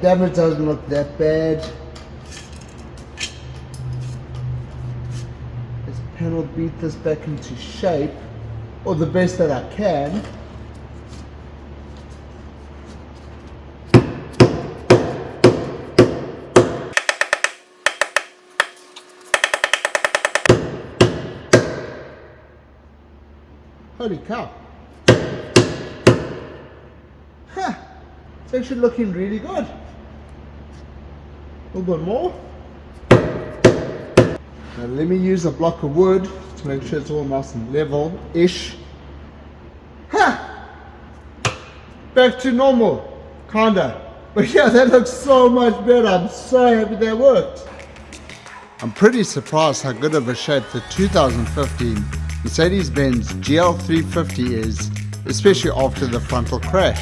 Damage doesn't look that bad. This panel beat this back into shape, or the best that I can. Holy cow. It's actually looking really good. A little bit more. Now let me use a block of wood to make sure it's all nice and level-ish. Back to normal, kinda. But yeah, that looks so much better. I'm so happy that worked. I'm pretty surprised how good of a shape the 2015 Mercedes Benz GL350 is, especially after the frontal crash.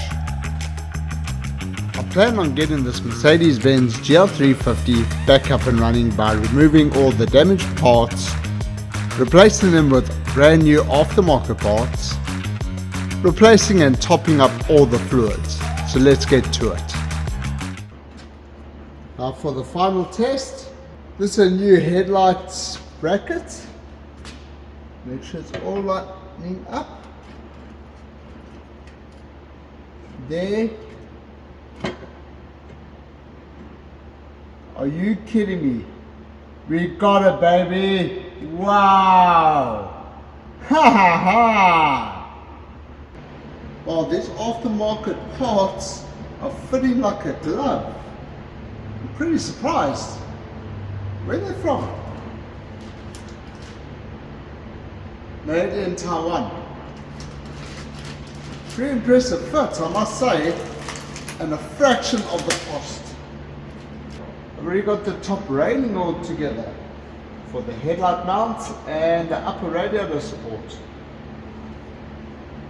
I plan on getting this Mercedes Benz GL350 back up and running by removing all the damaged parts, replacing them with brand new aftermarket parts, replacing and topping up all the fluids. So let's get to it. Now for the final test, this is a new headlights bracket. Make sure it's all lining up. There. Are you kidding me? We got it, baby. Wow. Ha ha ha. Well, these aftermarket parts are fitting like a glove. I'm pretty surprised. Where are they from? Made in Taiwan. Pretty impressive fit, I must say, and a fraction of the cost. I've already got the top railing all together for the headlight mounts and the upper radiator support. It's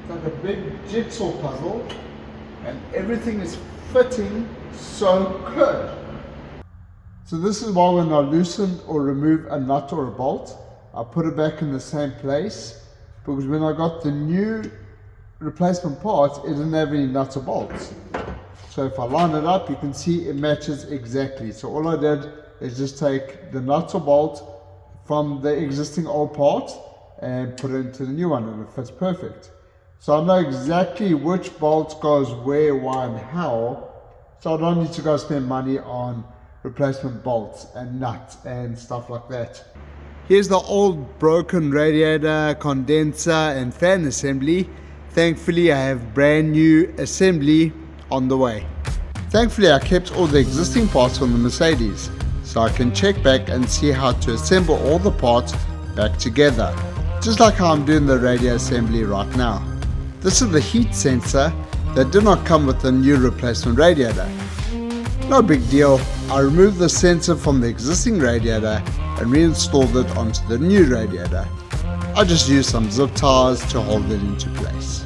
like a big jigsaw puzzle, and everything is fitting so good. So this is why when I loosen or remove a nut or a bolt, I put it back in the same place, because when I got the new replacement parts, it didn't have any nuts or bolts. So if I line it up, you can see it matches exactly. So all I did is just take the nuts or bolt from the existing old part and put it into the new one, and it fits perfect. So I know exactly which bolt goes where, why and how, so I don't need to go spend money on replacement bolts and nuts and stuff like that. Here's the old broken radiator, condenser and fan assembly. Thankfully I have brand new assembly on the way. Thankfully I kept all the existing parts from the Mercedes, so I can check back and see how to assemble all the parts back together, just like how I'm doing the radio assembly right now. This is the heat sensor that did not come with the new replacement radiator. No big deal, I removed the sensor from the existing radiator and reinstalled it onto the new radiator. I just used some zip ties to hold it into place.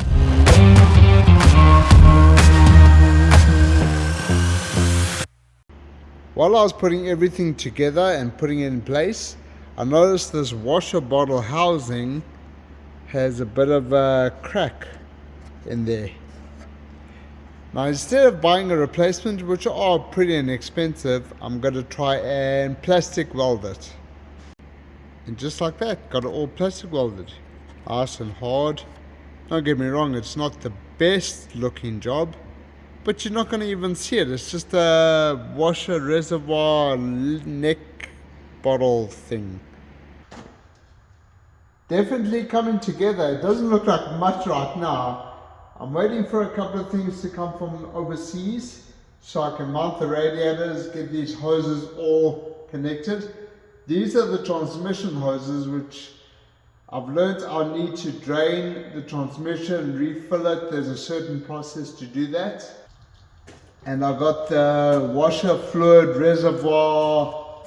While I was putting everything together and putting it in place, I noticed this washer bottle housing has a bit of a crack in there. Now instead of buying a replacement, which are pretty inexpensive, I'm going to try and plastic weld it. And just like that, got it all plastic welded. Nice and hard. Don't get me wrong, it's not the best looking job, but you're not going to even see it. It's just a washer reservoir neck bottle thing. Definitely coming together. It doesn't look like much right now. I'm waiting for a couple of things to come from overseas so I can mount the radiators, get these hoses all connected. These are the transmission hoses, which I've learned I need to drain the transmission and refill it. There's a certain process to do that. And I've got the washer fluid reservoir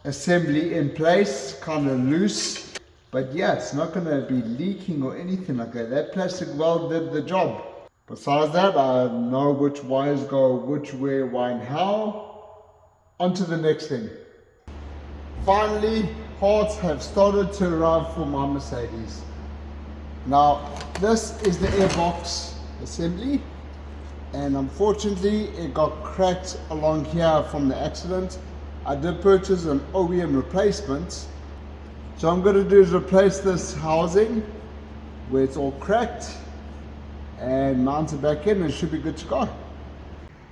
assembly in place, kind of loose. But yeah, it's not going to be leaking or anything like that. That plastic weld did the job. Besides that, I know which wires go which way, why and how. On to the next thing. Finally, parts have started to arrive for my Mercedes. Now, this is the airbox assembly. and unfortunately it got cracked along here from the accident. I did purchase an OEM replacement, so I'm going to do is replace this housing where it's all cracked and mount it back in, and it should be good to go.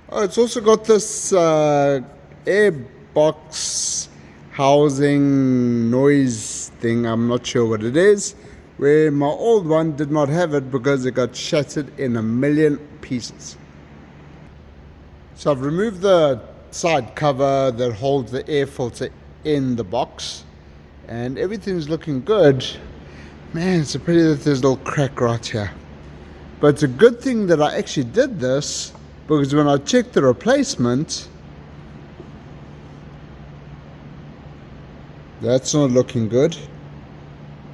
Oh, it's also got this air box housing noise thing, I'm not sure what it is, where my old one did not have it because it got shattered in a million pieces. So I've removed the side cover that holds the air filter in the box, and everything's looking good. Man, it's a pity that there's a little crack right here. But it's a good thing that I actually did this, because when I checked the replacement, that's not looking good.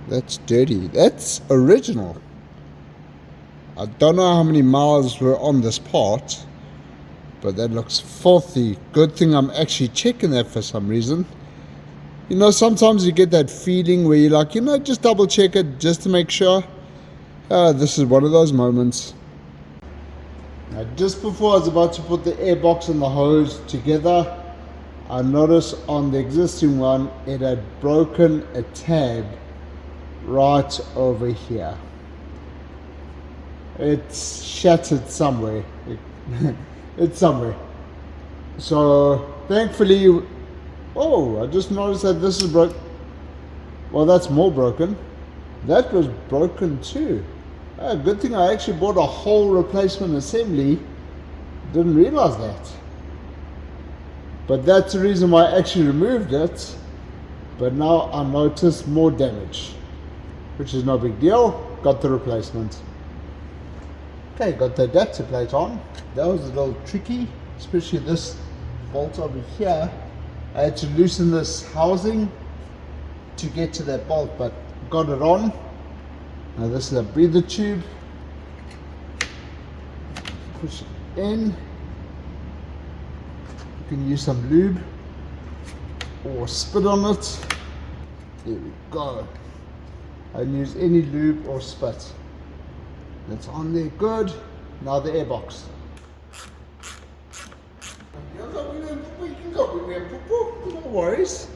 That's dirty. That's original. I don't know how many miles were on this part, but that looks filthy. Good thing I'm actually checking that for some reason. You know, sometimes you get that feeling where you're like, you know, just double check it just to make sure. This is one of those moments. Now, just before I was about to put the airbox and the hose together, I noticed on the existing one it had broken a tab right over here. It's shattered somewhere. It's somewhere. So thankfully, oh, I just noticed that this is broken. Well, that's more broken. That was broken too. Good thing I actually bought a whole replacement assembly. Didn't realize that. But that's the reason why I actually removed it. But now I noticed more damage, which is no big deal. Got the replacement. Okay, got the adapter plate on. That was a little tricky, especially this bolt over here. I had to loosen this housing to get to that bolt, but got it on. Now this is a breather tube. Push it in. You can use some lube or spit on it. There we go. I didn't use any lube or spit. That's on there, good. Now the airbox. We can go with me, no worries.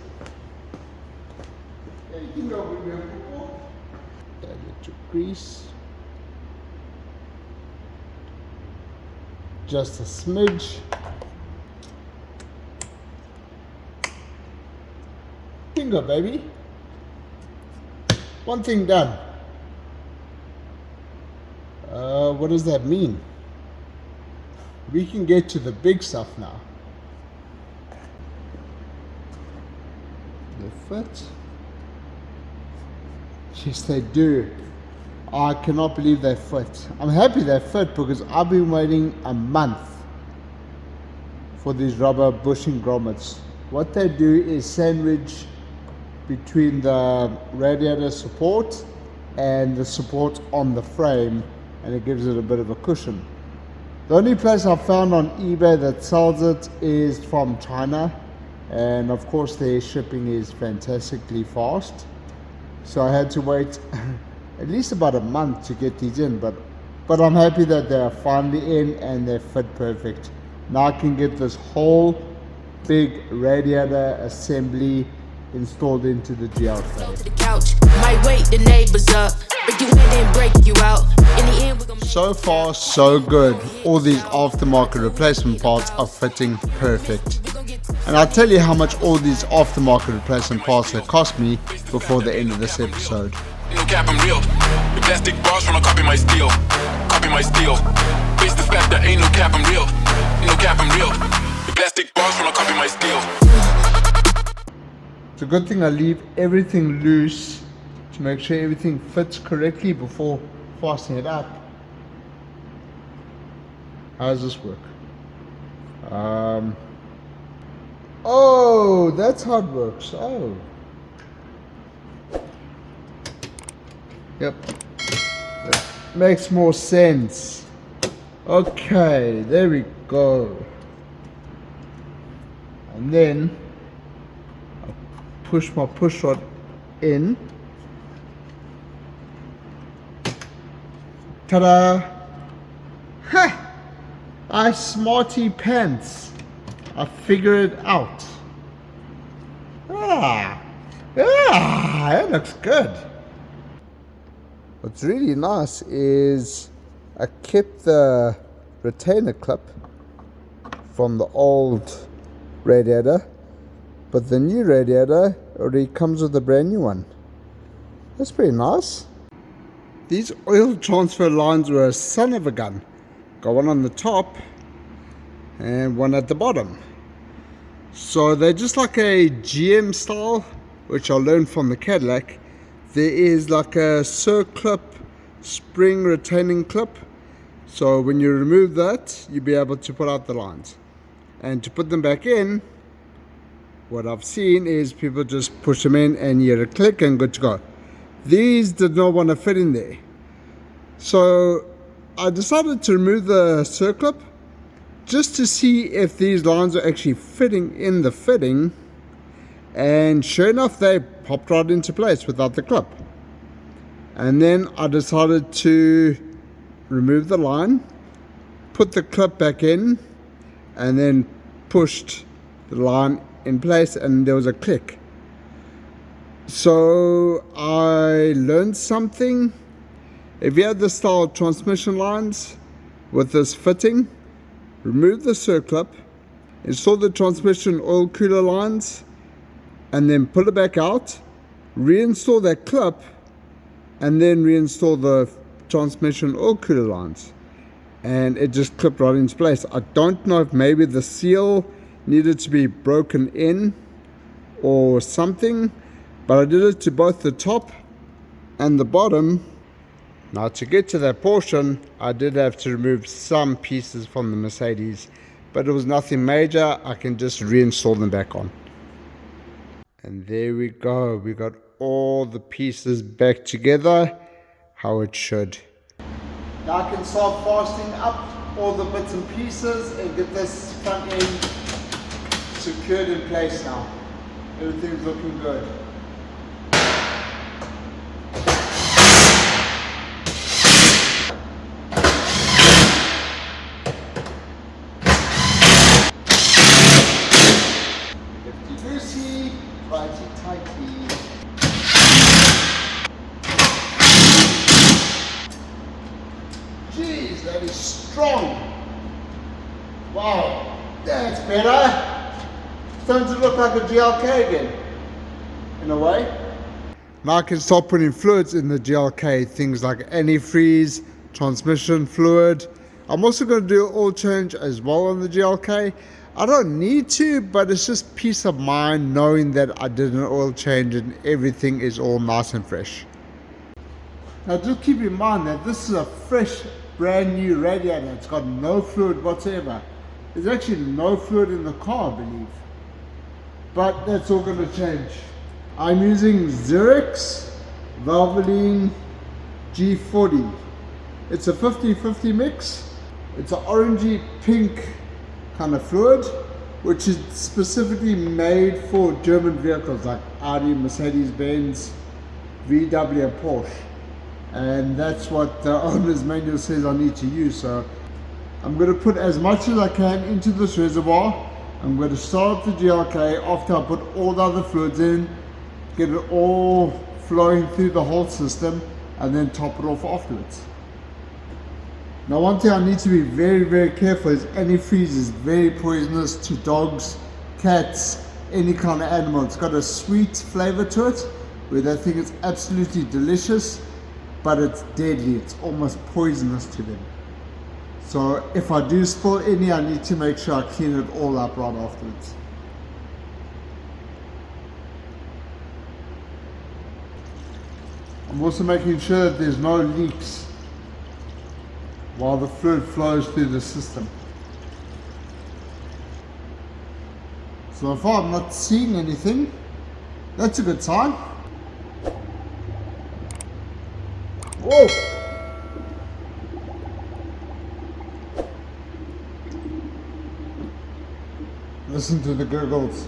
Yeah, you can go with me, electric grease. Just a smidge. Bingo, baby. One thing done. What does that mean? We can get to the big stuff now. They fit. Yes, they do. I cannot believe they fit. I'm happy they fit because I've been waiting a month for these rubber bushing grommets. What they do is sandwich between the radiator support and the support on the frame, and it gives it a bit of a cushion. The only place I've found on eBay that sells it is from China, and of course their shipping is fantastically fast. So I had to wait at least about a month to get these in, but I'm happy that they are finally in and they fit perfect. Now I can get this whole big radiator assembly installed into the GLK. So far so good. All these aftermarket replacement parts are fitting perfect. And I'll tell you how much all these aftermarket replacement parts have cost me before the end of this episode. No cap, I'm real. The plastic bars tryna copy my steel. Copy my steel. Face the fact that ain't no cap, I'm real. No cap, I'm real. The plastic bars tryna copy my steel. It's a good thing I leave everything loose to make sure everything fits correctly before fastening it up. How does this work? Oh, that's how it works. Oh. Yep. That makes more sense. Okay, there we go. And then I push my push rod in. Ta-da! Ha! I smarty pants. I figured it out. That looks good. What's really nice is I kept the retainer clip from the old radiator, but the new radiator already comes with a brand new one. That's pretty nice. These oil transfer lines were a son of a gun. Got one on the top and one at the bottom. So they're just like a GM style, which I learned from the Cadillac. There is like a circlip spring retaining clip. So when you remove that, you'll be able to put out the lines. And to put them back in, what I've seen is people just push them in and you get a click and good to go. These did not want to fit in there. So I decided to remove the circlip just to see if these lines are actually fitting in the fitting. And sure enough, they popped right into place without the clip. And then I decided to remove the line, put the clip back in, and then pushed the line in place, and there was a click. So I learned something. If you have this style of transmission lines with this fitting, remove the circlip, install the transmission oil cooler lines, and then pull it back out, reinstall that clip, and then reinstall the transmission oil cooler lines, and it just clipped right into place. I don't know if maybe the seal needed to be broken in or something, but I did it to both the top and the bottom. Now to get to that portion, I did have to remove some pieces from the Mercedes, but it was nothing major. I can just reinstall them back on. And there we go, we got all the pieces back together how it should. Now I can start fastening up all the bits and pieces and get this front end secured in place now. Everything's looking good. Lefty-loosey, righty-tighty. Jeez, that is strong. Wow, that's better. Starting to look like a GLK again, in a way. Now I can start putting fluids in the GLK, things like antifreeze, transmission fluid. I'm also going to do an oil change as well on the GLK. I don't need to, but it's just peace of mind knowing that I did an oil change and everything is all nice and fresh. Now just keep in mind that this is a fresh, brand new radiator. It's got no fluid whatsoever. There's actually no fluid in the car, I believe. But that's all going to change. I'm using Xerox Valvoline G40. It's a 50-50 mix. It's an orangey pink kind of fluid, which is specifically made for German vehicles like Audi, Mercedes Benz, VW and Porsche. And that's what the owner's manual says I need to use. So I'm going to put as much as I can into this reservoir. I'm going to start up the GLK after I put all the other fluids in, get it all flowing through the whole system, and then top it off afterwards. Now one thing I need to be very, very careful is antifreeze is very poisonous to dogs, cats, any kind of animal. It's got a sweet flavor to it where they think it's absolutely delicious, but it's deadly. It's almost poisonous to them. So if I do spill any, I need to make sure I clean it all up right afterwards. I'm also making sure that there's no leaks while the fluid flows through the system. So far I'm not seeing anything. That's a good sign. Whoa! Listen to the gurgles.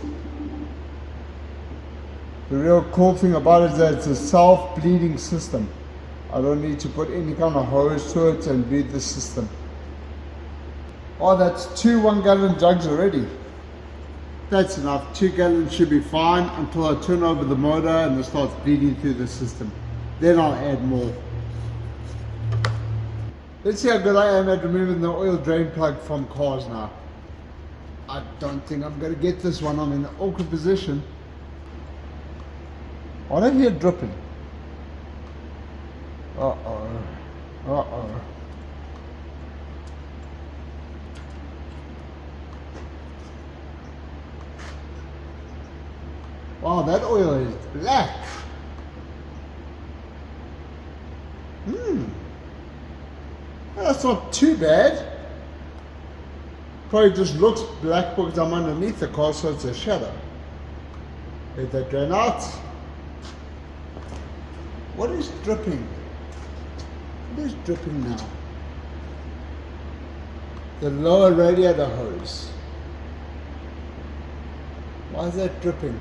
The real cool thing about it is that it's a self-bleeding system. I don't need to put any kind of hose to it and bleed the system. Oh, that's 2 1-gallon jugs already. That's enough. 2 gallons should be fine until I turn over the motor and it starts bleeding through the system. Then I'll add more. Let's see how good I am at removing the oil drain plug from cars now. I don't think I'm going to get this one. I'm in an awkward position. I don't hear dripping. Uh-oh. Uh-oh. Wow, that oil is black. That's not too bad. Probably just looks black because I'm underneath the car, so it's a shadow. Let that drain out. What is dripping? What is dripping now? The lower radiator hose. Why is that dripping?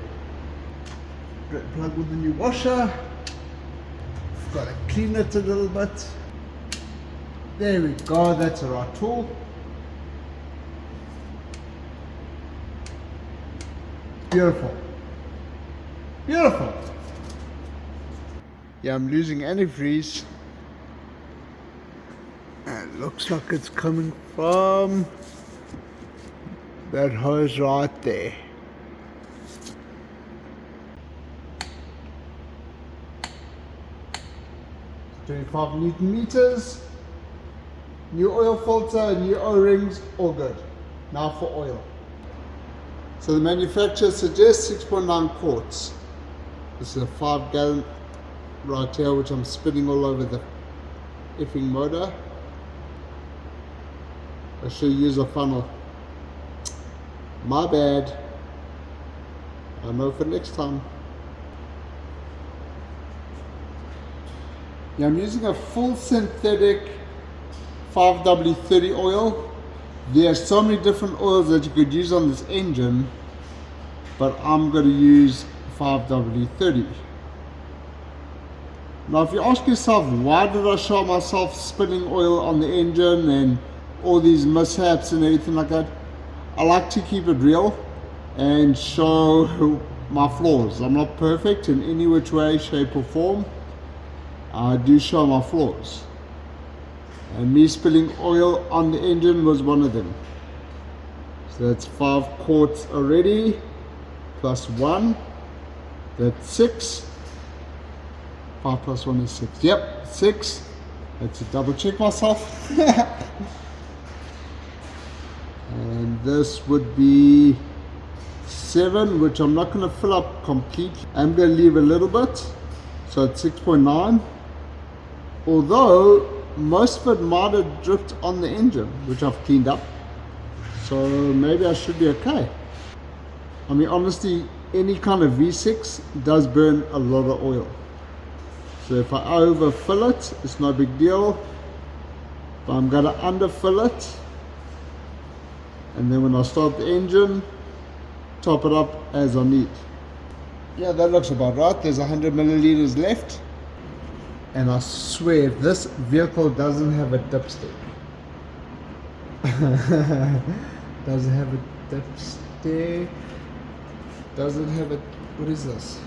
Plug with the new washer. I've got to clean it a little bit. There we go, that's the right tool. Beautiful. Beautiful. Yeah, I'm losing antifreeze. It looks like it's coming from that hose right there. $25 Newton meters. New oil filter, new O-rings, all good. Now for oil. So the manufacturer suggests 6.9 quarts. This is a 5-gallon right here, which I'm spinning all over the effing motor. I should use a funnel. My bad. I know for next time. Yeah, I'm using a full synthetic 5W30 oil. There are so many different oils that you could use on this engine, but I'm going to use 5W30. Now if you ask yourself, why did I show myself spilling oil on the engine and all these mishaps and everything like that? I like to keep it real and show my flaws. I'm not perfect in any which way, shape or form. I do show my flaws. And me spilling oil on the engine was one of them. So that's 5 quarts already, plus 1, that's 6. 5 plus 1 is 6. Yep, 6. Let's double check myself. And this would be 7, which I'm not going to fill up completely. I'm going to leave a little bit, so it's 6.9. Although most of it might have dripped on the engine, which I've cleaned up, so maybe I should be okay. I mean, honestly, any kind of V6 does burn a lot of oil, so if I overfill it, it's no big deal, but I'm going to underfill it, and then when I start the engine, top it up as I need. Yeah, that looks about right. There's 100 milliliters left. And I swear, if this vehicle doesn't have a dipstick, doesn't have a dipstick, doesn't have a, what is this?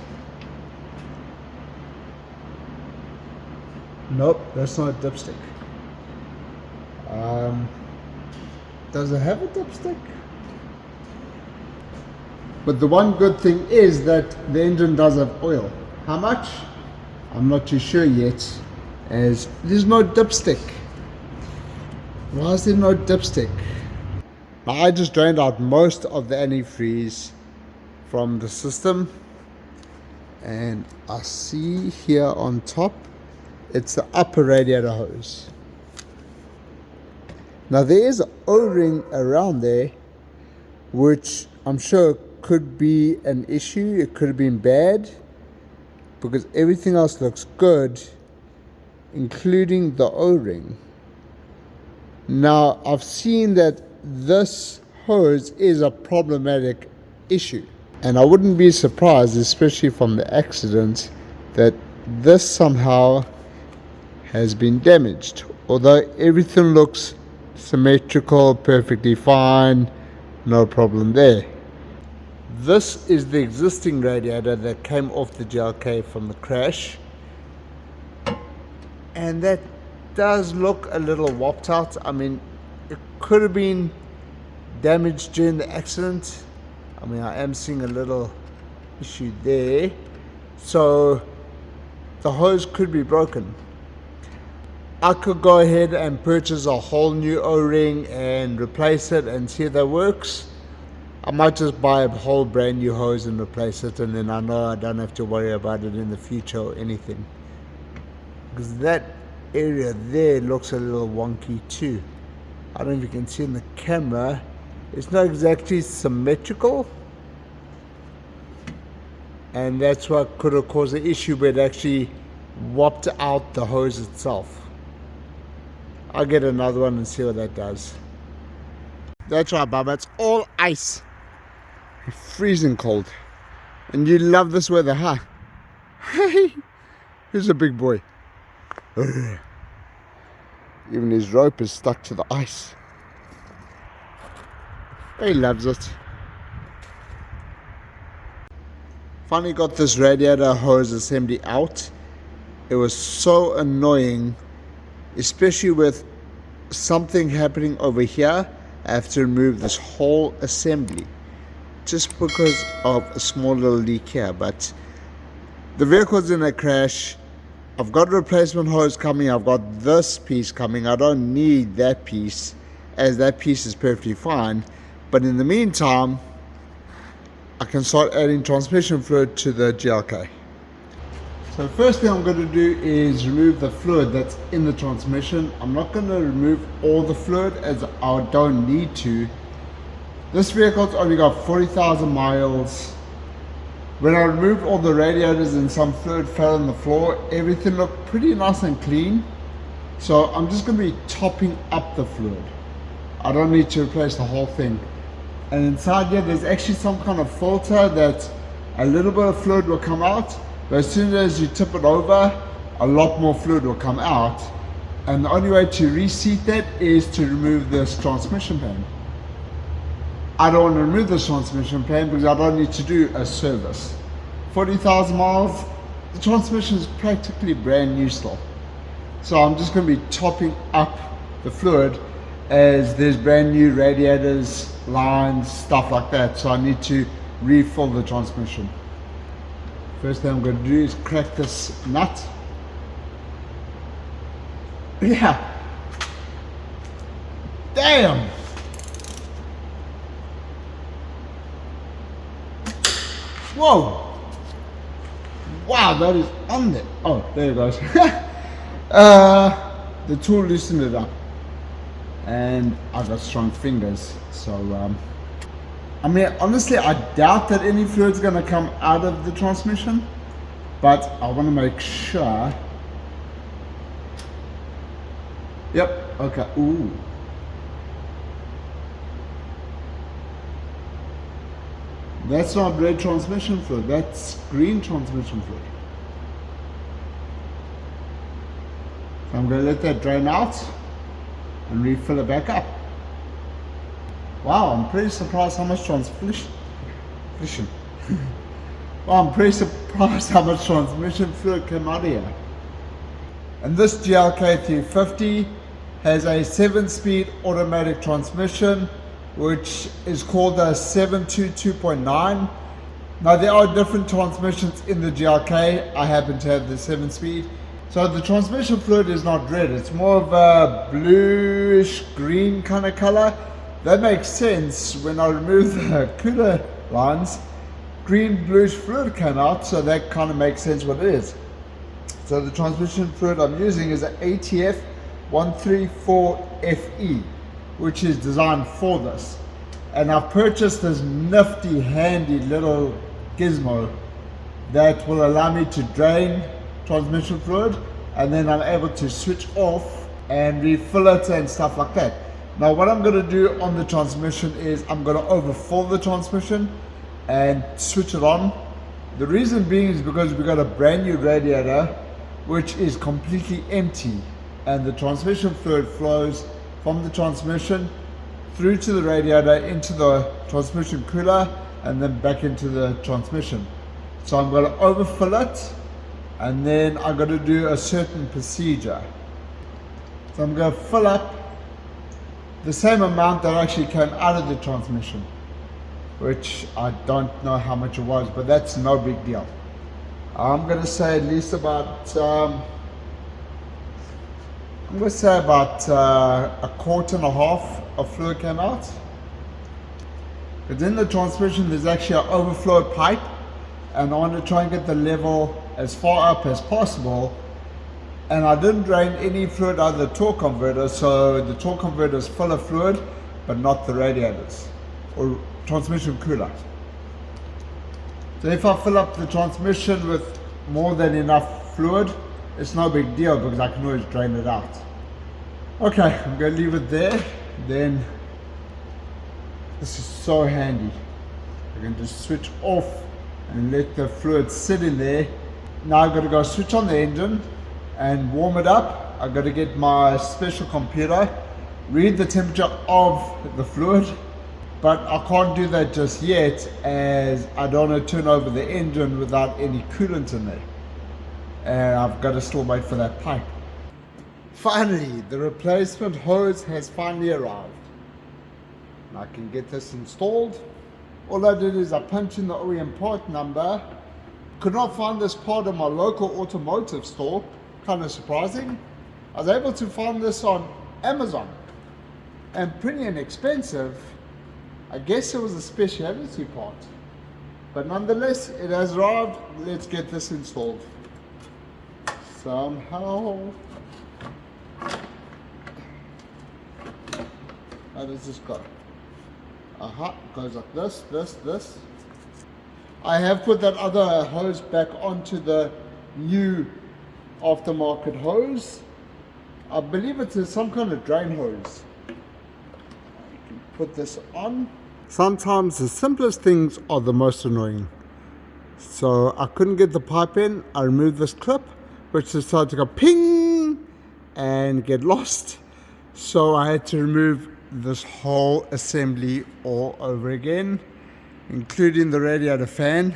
Nope, that's not a dipstick. Does it have a dipstick? But the one good thing is that the engine does have oil. How much? I'm not too sure yet, as there's no dipstick. Why is there no dipstick? I just drained out most of the antifreeze from the system, and I see here on top, it's the upper radiator hose. Now there is an O-ring around there, which I'm sure could be an issue. It could have been bad, because everything else looks good, including the O-ring. Now, I've seen that this hose is a problematic issue, and I wouldn't be surprised, especially from the accident, that this somehow has been damaged. Although everything looks symmetrical, perfectly fine, no problem there. This is the existing radiator that came off the GLK from the crash, and that does look a little whopped out. I mean, it could have been damaged during the accident. I mean, I am seeing a little issue there, so the hose could be broken. I could go ahead and purchase a whole new O-ring and replace it and see if that works. I might just buy a whole brand new hose and replace it, and then I know I don't have to worry about it in the future or anything. Because that area there looks a little wonky too. I don't know if you can see in the camera, it's not exactly symmetrical, and that's what could have caused the issue where it actually whopped out the hose itself. I'll get another one and see what that does. That's right, Baba, it's all ice. Freezing cold. And you love this weather, huh? Hey, here's a big boy. Even his rope is stuck to the ice. He loves it. Finally got this radiator hose assembly out. It was so annoying, especially with something happening over here. I have to remove this whole assembly just because of a small little leak here. But the vehicle's in a crash. I've got a replacement hose coming. I've got this piece coming. I don't need that piece, as that piece is perfectly fine. But in the meantime, I can start adding transmission fluid to the GLK. So the first thing I'm going to do is remove the fluid that's in the transmission. I'm not going to remove all the fluid, as I don't need to. This vehicle's only got 40,000 miles. When I removed all the radiators and some fluid fell on the floor, everything looked pretty nice and clean. So I'm just going to be topping up the fluid. I don't need to replace the whole thing. And inside here there's actually some kind of filter that a little bit of fluid will come out, but as soon as you tip it over, a lot more fluid will come out. And the only way to reseat that is to remove this transmission pan. I don't want to remove this transmission pan because I don't need to do a service. 40,000 miles, the transmission is practically brand new still. So I'm just going to be topping up the fluid, as there's brand new radiators, lines, stuff like that. So I need to refill the transmission. First thing I'm going to do is crack this nut. Yeah. Damn. Whoa. Wow, that is on there. Oh, there it goes. The tool loosened it up. And I've got strong fingers. So, I mean, honestly, I doubt that any fluid's going to come out of the transmission. But I want to make sure. Yep, okay. Ooh. That's not red transmission fluid, that's green transmission fluid. So I'm going to let that drain out and refill it back up. Wow, I'm pretty surprised how much transmission. Wow, I'm pretty surprised how much transmission fluid came out of here. And this GLK350 has a 7-speed automatic transmission, which is called a 722.9. Now there are different transmissions in the GLK. I happen to have the 7-speed. So the transmission fluid is not red, it's more of a bluish green kind of color. That makes sense. When I removed the cooler lines, green bluish fluid came out, so that kind of makes sense what it is. So the transmission fluid I'm using is an ATF 134FE, which is designed for this. And I've purchased this nifty handy little gizmo that will allow me to drain transmission fluid, and then I'm able to switch off and refill it and stuff like that. Now what I'm going to do on the transmission is I'm going to overfill the transmission and switch it on. The reason being is because we got a brand new radiator which is completely empty, and the transmission fluid flows from the transmission through to the radiator, into the transmission cooler, and then back into the transmission. So I'm going to overfill it, and then I'm going to do a certain procedure. So I'm going to fill up the same amount that actually came out of the transmission, which I don't know how much it was, but that's no big deal. I'm going to say at least about a quart and a half of fluid came out. But in the transmission there's actually an overflow pipe, and I want to try and get the level as far up as possible. And I didn't drain any fluid out of the torque converter, so the torque converter is full of fluid, but not the radiators or transmission cooler. So if I fill up the transmission with more than enough fluid, it's no big deal because I can always drain it out. Okay, I'm going to leave it there. Then this is so handy. I can just switch off and let the fluid sit in there. Now I've got to go switch on the engine and warm it up. I've got to get my special computer, read the temperature of the fluid, but I can't do that just yet as I don't want to turn over the engine without any coolant in there. And I've got to still wait for that pipe. Finally, the replacement hose has finally arrived. And I can get this installed. All I did is I punched in the OEM part number. Could not find this part in my local automotive store. Kind of surprising. I was able to find this on Amazon. And pretty inexpensive. I guess it was a specialty part. But nonetheless, it has arrived. Let's get this installed. Somehow. How does this go? Goes like this. I have put that other hose back onto the new aftermarket hose. I believe it's some kind of drain hose. You can put this on. Sometimes the simplest things are the most annoying. So I couldn't get the pipe in. I removed this clip, which decided to go ping and get lost. So I had to remove this whole assembly all over again, including the radiator fan,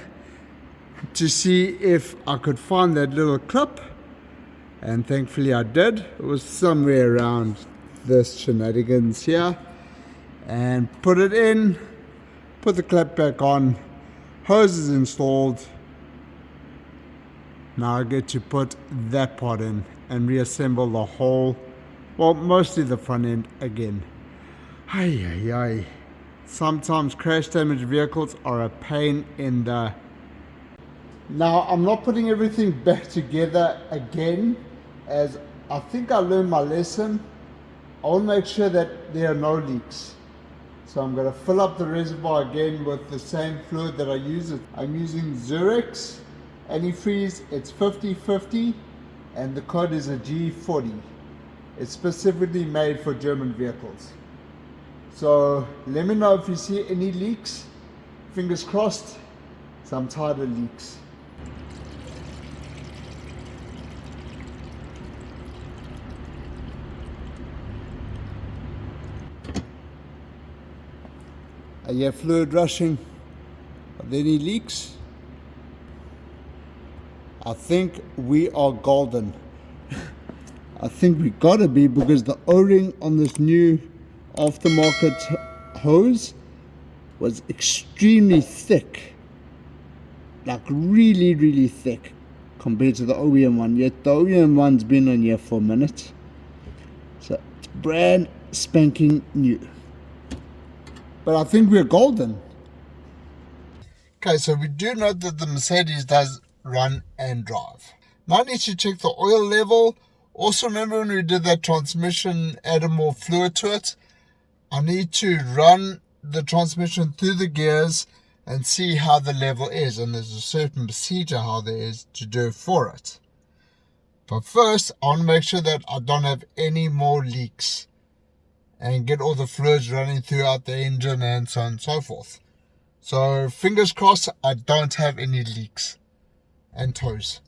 to see if I could find that little clip, and thankfully I did. It was somewhere around this shenanigans here, and put it in, put the clip back on, hose is installed. Now I get to put that part in and reassemble the whole, well, mostly the front end again. Sometimes crash damaged vehicles are a pain in the... Now I'm not putting everything back together again, as I think I learned my lesson. I want to make sure that there are no leaks. So I'm going to fill up the reservoir again with the same fluid that I use. I'm using Zurex antifreeze. It's 50/50 and the code is a G40. It's specifically made for German vehicles. So let me know if you see any leaks. Fingers crossed, so I'm tired of leaks. I hear fluid rushing. Are there any leaks? I think we are golden. I think we gotta be, because the O-ring on this new aftermarket hose was extremely thick, like really thick compared to the OEM one. Yet the OEM one's been on here for a minute, so it's brand spanking new. But I think we're golden. Okay, so we do know that the Mercedes does run and drive. Now I need to check the oil level. Also remember when we did that transmission, added more fluid to it. I need to run the transmission through the gears and see how the level is, and there's a certain procedure how there is to do for it. But first I want to make sure that I don't have any more leaks and get all the fluids running throughout the engine and so on and so forth. So fingers crossed I don't have any leaks. And toes.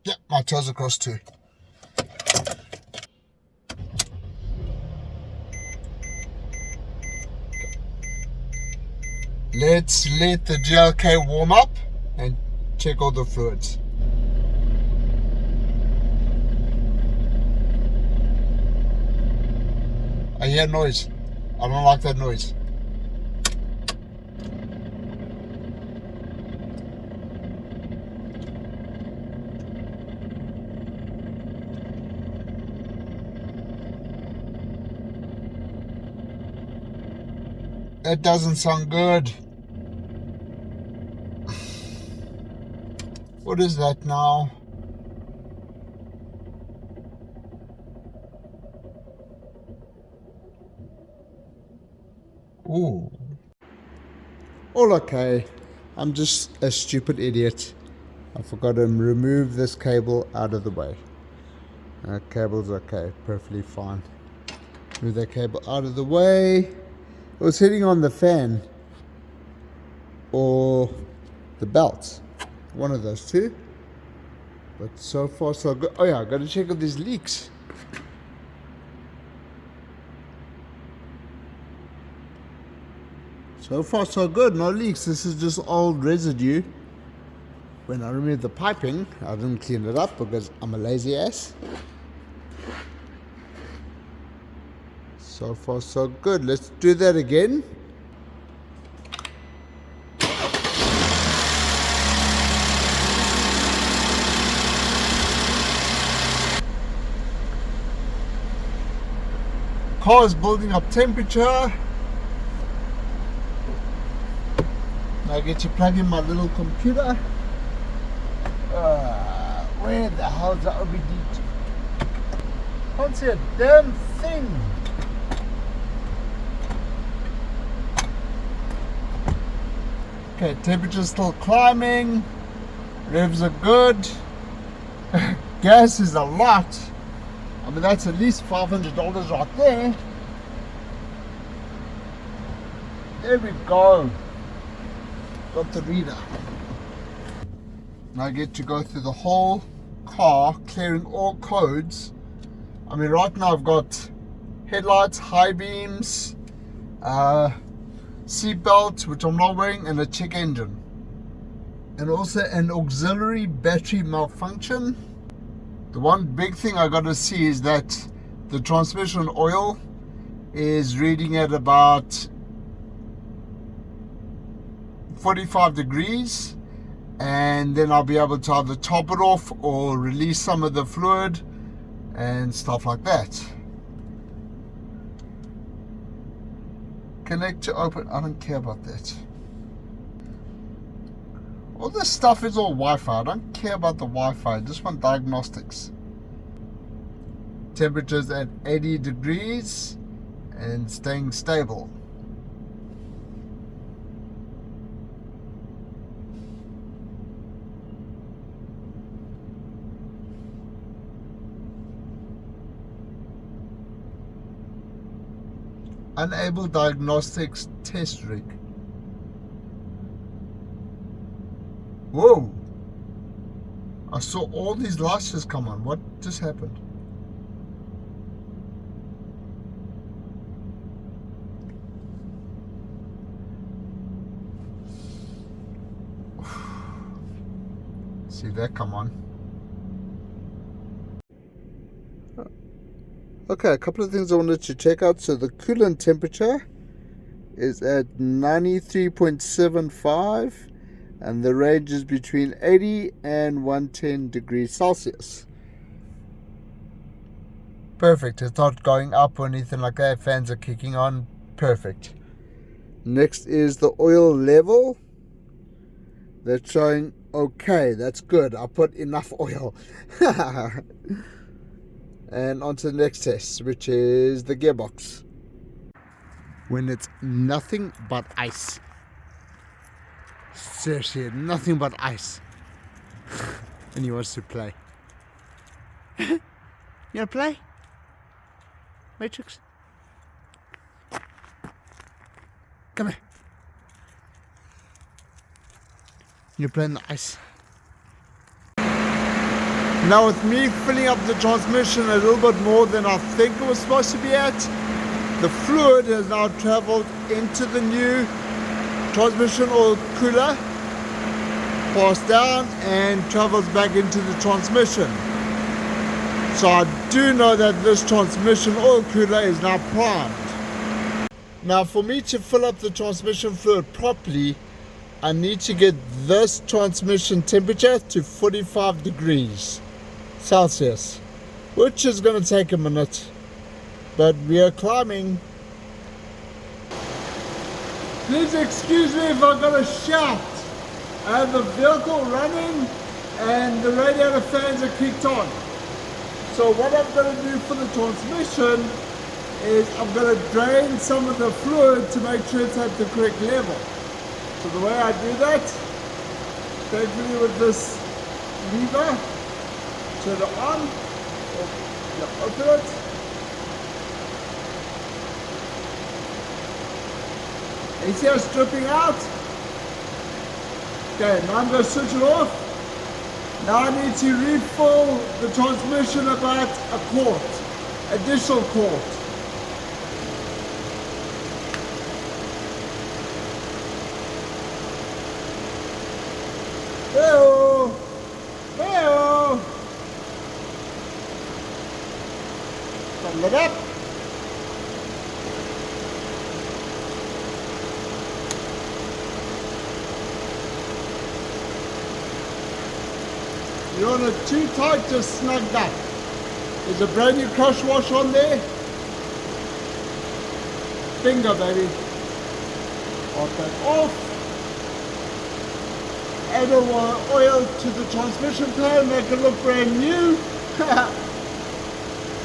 Yep, my toes are crossed too. Let's let the GLK warm up and check all the fluids. I hear noise. I don't like that noise. That doesn't sound good. What is that now? Ooh. All okay. I'm just a stupid idiot. I forgot to remove this cable out of the way. Cable's okay, perfectly fine. Move that cable out of the way. It was hitting on the fan or the belt. One of those two. But so far so good. Oh yeah, I gotta check if there's leaks. So far so good, no leaks. This is just old residue. When I removed the piping, I didn't clean it up because I'm a lazy ass. So far so good. Let's do that again. Car is building up temperature. Now I get to plug in my little computer. Where the hell's the OBD? Can't see a damn thing. Okay, temperature's still climbing. Revs are good. Gas is a lot. I mean, that's at least $500 right there. There we go. Got the reader. Now I get to go through the whole car, clearing all codes. I mean, right now I've got headlights, high beams, seat belt, which I'm not wearing, and a check engine. And also an auxiliary battery malfunction. The one big thing I got to see is that the transmission oil is reading at about 45 degrees, and then I'll be able to either top it off or release some of the fluid and stuff like that. Connect to open. I don't care about that. All this stuff is all Wi-Fi. I don't care about the Wi-Fi. I just want diagnostics. Temperatures at 80 degrees and staying stable. Unable diagnostics test rig. Whoa! I saw all these lights just come on. What just happened? See that come on. Okay, a couple of things I wanted to check out. So the coolant temperature is at 93.75 and the range is between 80 and 110 degrees Celsius. Perfect. It's not going up or anything like that. Fans are kicking on. Perfect. Next is the oil level. That's showing okay. That's good. I put enough oil. And on to the next test, which is the gearbox. When it's nothing but ice. Seriously, nothing but ice. And he wants to play. You wanna play? Matrix? Come here. You're playing the ice. Now with me filling up the transmission a little bit more than I think it was supposed to be at, the fluid has now traveled into the new transmission oil cooler, passed down and travels back into the transmission. So I do know that this transmission oil cooler is now primed. Now for me to fill up the transmission fluid properly, I need to get this transmission temperature to 45 degrees Celsius, which is going to take a minute, but we are climbing. Please excuse me if I'm going to shout. I have the vehicle running and the radiator fans are kicked on. So what I'm going to do for the transmission is I'm going to drain some of the fluid to make sure it's at the correct level. So the way I do that, thankfully with this lever, turn it on, open it. You see how it's dripping out? Okay, now I'm going to switch it off. Now I need to refill the transmission about a quart, additional quart. Fill it up. You're on it too tight, just snugged up. There's a brand new crush wash on there. Bingo, baby. Pop that off. Add oil to the transmission pan, make it look brand new.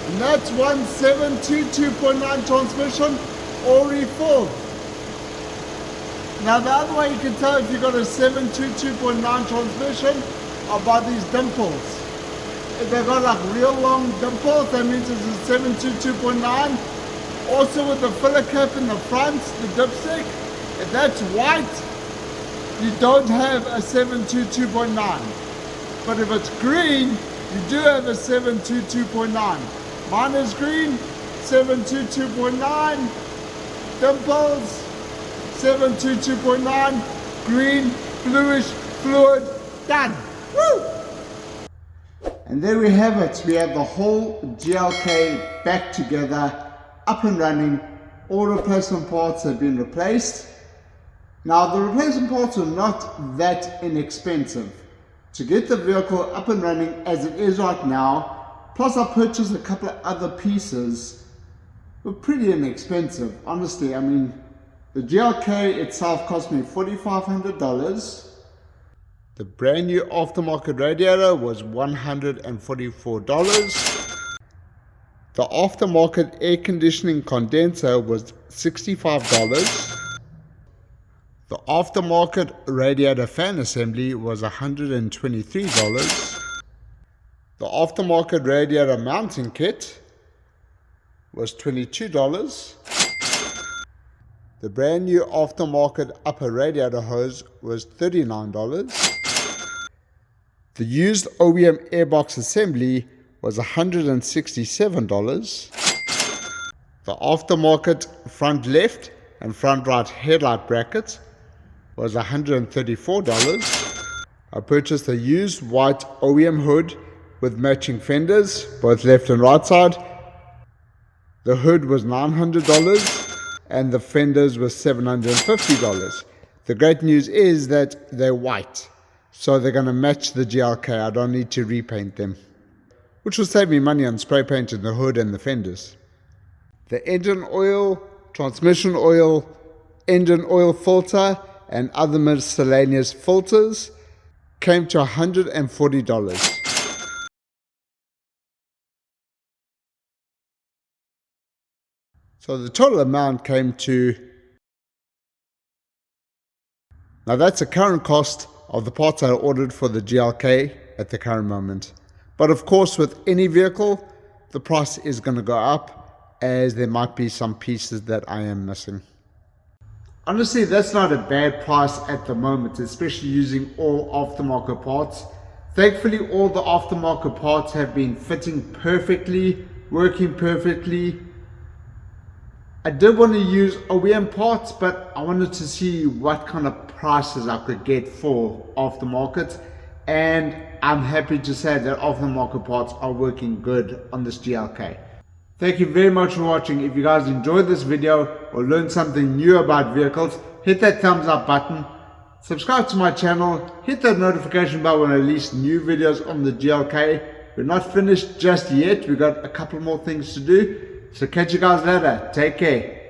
And that's 1722.9 transmission, all refilled. Now the other way you can tell if you've got a 722.9 transmission are by these dimples. If they've got like real long dimples, that means it's a 722.9. Also with the filler cap in the front, the dipstick, if that's white, you don't have a 722.9. But if it's green, you do have a 722.9. Mine is green, 722.9, dimples, 722.9, green, bluish, fluid, done. Woo! And there we have it. We have the whole GLK back together, up and running. All replacement parts have been replaced. Now the replacement parts are not that inexpensive. To get the vehicle up and running as it is right now, plus I purchased a couple of other pieces, were pretty inexpensive. Honestly, I mean, the GLK itself cost me $4,500. The brand new aftermarket radiator was $144. The aftermarket air conditioning condenser was $65. The aftermarket radiator fan assembly was $123. The aftermarket radiator mounting kit was $22. The brand new aftermarket upper radiator hose was $39. The used OEM airbox assembly was $167. The aftermarket front left and front right headlight brackets was $134. I purchased a used white OEM hood with matching fenders, both left and right side. The hood was $900 and the fenders were $750. The great news is that they're white, so they're going to match the GLK. I don't need to repaint them, which will save me money on spray painting the hood and the fenders. The engine oil, transmission oil, engine oil filter, and other miscellaneous filters came to $140. So the total amount came to, now that's the current cost of the parts I ordered for the GLK at the current moment. But of course, with any vehicle, the price is going to go up, as there might be some pieces that I am missing. Honestly, that's not a bad price at the moment, especially using all aftermarket parts. Thankfully, all the aftermarket parts have been fitting perfectly, working perfectly. I did want to use OEM parts, but I wanted to see what kind of prices I could get for aftermarket, and I'm happy to say that aftermarket parts are working good on this GLK. Thank you very much for watching. If you guys enjoyed this video or learned something new about vehicles, hit that thumbs up button, subscribe to my channel, hit that notification bell when I release new videos on the GLK. We're not finished just yet, we've got a couple more things to do. So catch you guys later. Take care.